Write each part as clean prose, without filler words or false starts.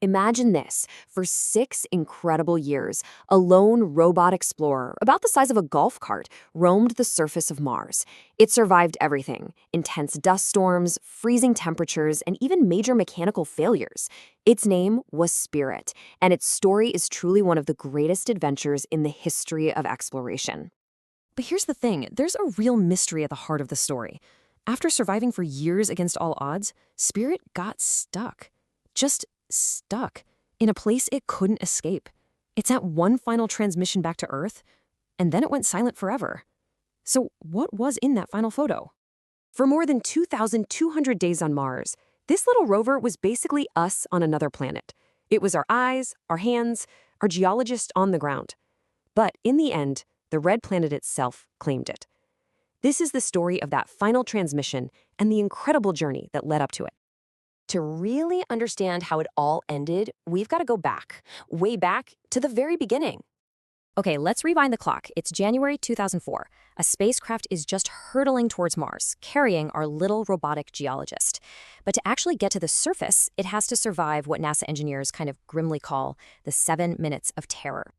Imagine this. For 6 incredible years, a lone robot explorer, about the size of a golf cart, roamed the surface of Mars. It survived everything: intense dust storms, freezing temperatures, and even major mechanical failures. Its name was Spirit, and its story is truly one of the greatest adventures in the history of exploration. But here's the thing, there's a real mystery at the heart of the story. After surviving for years against all odds, Spirit got stuck. Just stuck. In a place it couldn't escape. It sent one final transmission back to Earth, and then it went silent forever. So what was in that final photo? For more than 2,200 days on Mars, this little rover was basically us on another planet. It was our eyes, our hands, our geologist on the ground. But in the end, the red planet itself claimed it. This is the story of that final transmission and the incredible journey that led up to it. To really understand how it all ended, we've got to go back, way back to the very beginning. Okay, let's rewind the clock. It's January 2004. A spacecraft is just hurtling towards Mars, carrying our little robotic geologist. But to actually get to the surface, it has to survive what NASA engineers kind of grimly call the 7 minutes of terror.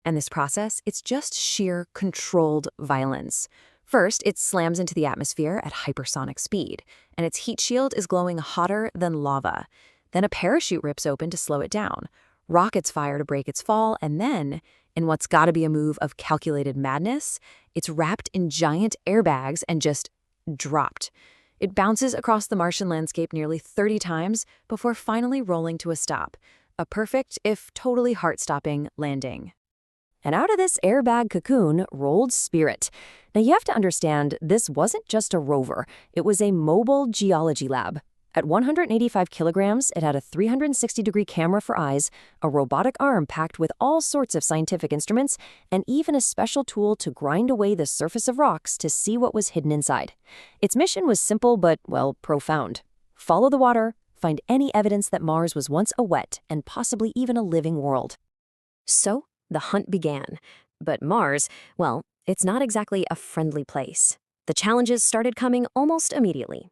And this process, it's just sheer controlled violence. First, it slams into the atmosphere at hypersonic speed, and its heat shield is glowing hotter than lava. Then a parachute rips open to slow it down. Rockets fire to break its fall, and then, in what's gotta be a move of calculated madness, it's wrapped in giant airbags and just dropped. It bounces across the Martian landscape nearly 30 times before finally rolling to a stop. A perfect, if totally heart-stopping, landing. And out of this airbag cocoon rolled Spirit. Now you have to understand, this wasn't just a rover, it was a mobile geology lab. At 185 kilograms, it had a 360-degree camera for eyes, a robotic arm packed with all sorts of scientific instruments, and even a special tool to grind away the surface of rocks to see what was hidden inside. Its mission was simple but, well, profound. Follow the water, find any evidence that Mars was once a wet and possibly even a living world. So, the hunt began. But Mars, well, it's not exactly a friendly place. The challenges started coming almost immediately.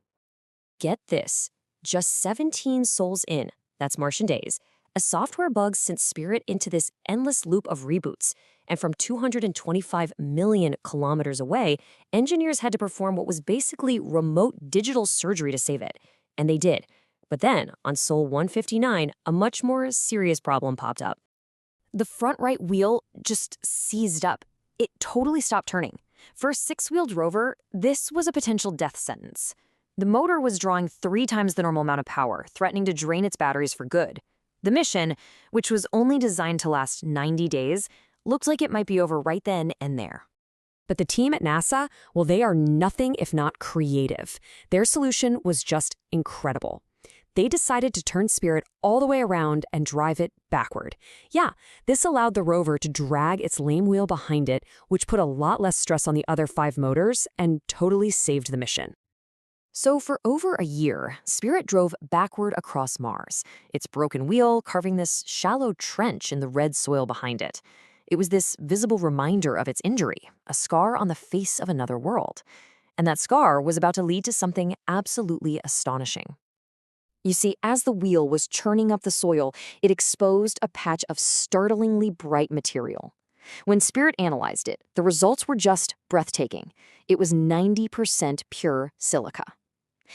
Get this, just 17 sols in, that's Martian days, a software bug sent Spirit into this endless loop of reboots. And from 225 million kilometers away, engineers had to perform what was basically remote digital surgery to save it. And they did. But then, on Sol 159, a much more serious problem popped up. The front right wheel just seized up. It totally stopped turning. For a 6-wheeled rover, this was a potential death sentence. The motor was drawing 3 times the normal amount of power, threatening to drain its batteries for good. The mission, which was only designed to last 90 days, looked like it might be over right then and there. But the team at NASA, well, they are nothing if not creative. Their solution was just incredible. They decided to turn Spirit all the way around and drive it backward. Yeah, this allowed the rover to drag its lame wheel behind it, which put a lot less stress on the other 5 motors and totally saved the mission. So for over a year, Spirit drove backward across Mars, its broken wheel carving this shallow trench in the red soil behind it. It was this visible reminder of its injury, a scar on the face of another world. And that scar was about to lead to something absolutely astonishing. You see, as the wheel was churning up the soil, it exposed a patch of startlingly bright material. When Spirit analyzed it, the results were just breathtaking. It was 90% pure silica.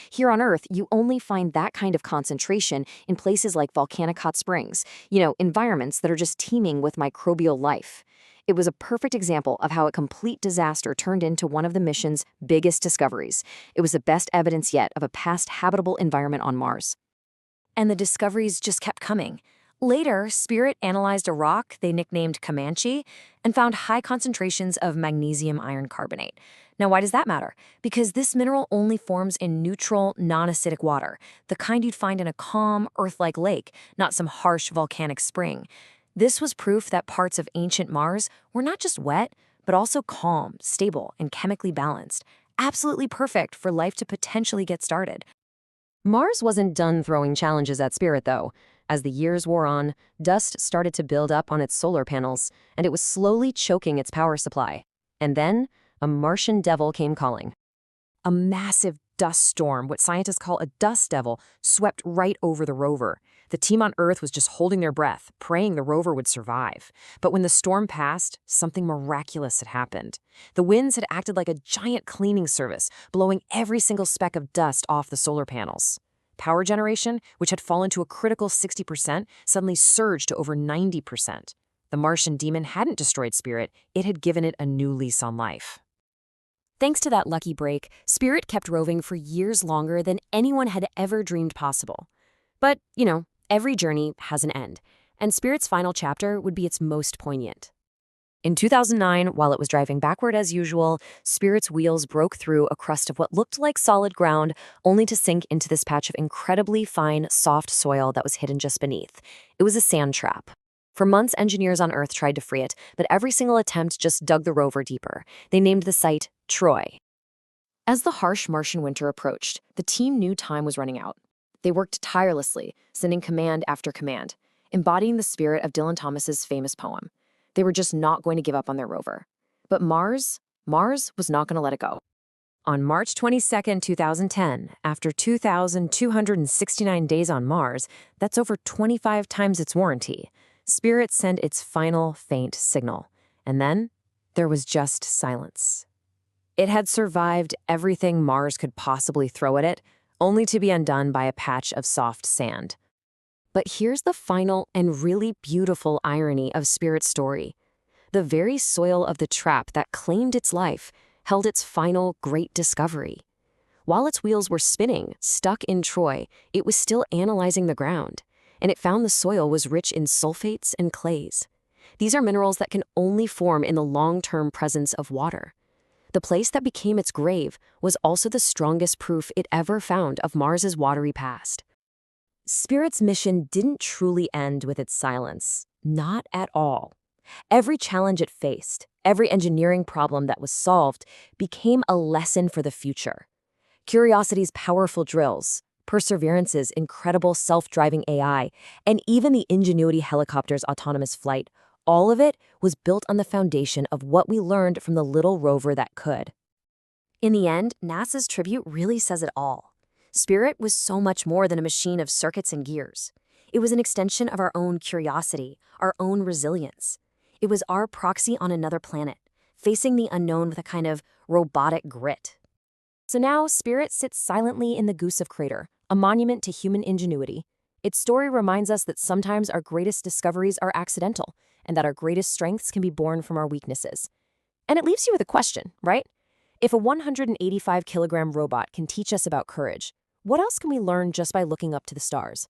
Here on Earth, you only find that kind of concentration in places like volcanic hot springs, environments that are just teeming with microbial life. It was a perfect example of how a complete disaster turned into one of the mission's biggest discoveries. It was the best evidence yet of a past habitable environment on Mars. And the discoveries just kept coming. Later, Spirit analyzed a rock they nicknamed Comanche and found high concentrations of magnesium iron carbonate. Now, why does that matter? Because this mineral only forms in neutral, non-acidic water, the kind you'd find in a calm, Earth-like lake, not some harsh volcanic spring. This was proof that parts of ancient Mars were not just wet, but also calm, stable, and chemically balanced. Absolutely perfect for life to potentially get started. Mars wasn't done throwing challenges at Spirit, though. As the years wore on, dust started to build up on its solar panels, and it was slowly choking its power supply. And then, a Martian devil came calling. A massive dust storm, what scientists call a dust devil, swept right over the rover. The team on Earth was just holding their breath, praying the rover would survive. But when the storm passed, something miraculous had happened. The winds had acted like a giant cleaning service, blowing every single speck of dust off the solar panels. Power generation, which had fallen to a critical 60%, suddenly surged to over 90%. The Martian demon hadn't destroyed Spirit, it had given it a new lease on life. Thanks to that lucky break, Spirit kept roving for years longer than anyone had ever dreamed possible. But, every journey has an end, and Spirit's final chapter would be its most poignant. In 2009, while it was driving backward as usual, Spirit's wheels broke through a crust of what looked like solid ground, only to sink into this patch of incredibly fine, soft soil that was hidden just beneath. It was a sand trap. For months, engineers on Earth tried to free it, but every single attempt just dug the rover deeper. They named the site Troy. As the harsh Martian winter approached, the team knew time was running out. They worked tirelessly, sending command after command, embodying the spirit of Dylan Thomas's famous poem. They were just not going to give up on their rover. But Mars was not going to let it go. On March 22, 2010, after 2,269 days on Mars, that's over 25 times its warranty, Spirit sent its final faint signal. And then there was just silence. It had survived everything Mars could possibly throw at it, only to be undone by a patch of soft sand. But here's the final and really beautiful irony of Spirit's story. The very soil of the trap that claimed its life held its final great discovery. While its wheels were spinning, stuck in Troy, it was still analyzing the ground, and it found the soil was rich in sulfates and clays. These are minerals that can only form in the long-term presence of water. The place that became its grave was also the strongest proof it ever found of Mars's watery past. Spirit's mission didn't truly end with its silence. Not at all. Every challenge it faced, every engineering problem that was solved, became a lesson for the future. Curiosity's powerful drills, Perseverance's incredible self-driving AI, and even the Ingenuity helicopter's autonomous flight, all of it was built on the foundation of what we learned from the little rover that could. In the end, NASA's tribute really says it all. Spirit was so much more than a machine of circuits and gears. It was an extension of our own curiosity, our own resilience. It was our proxy on another planet, facing the unknown with a kind of robotic grit. So now, Spirit sits silently in the Gusev crater, a monument to human ingenuity. Its story reminds us that sometimes our greatest discoveries are accidental, and that our greatest strengths can be born from our weaknesses. And it leaves you with a question, right? If a 185-kilogram robot can teach us about courage, what else can we learn just by looking up to the stars?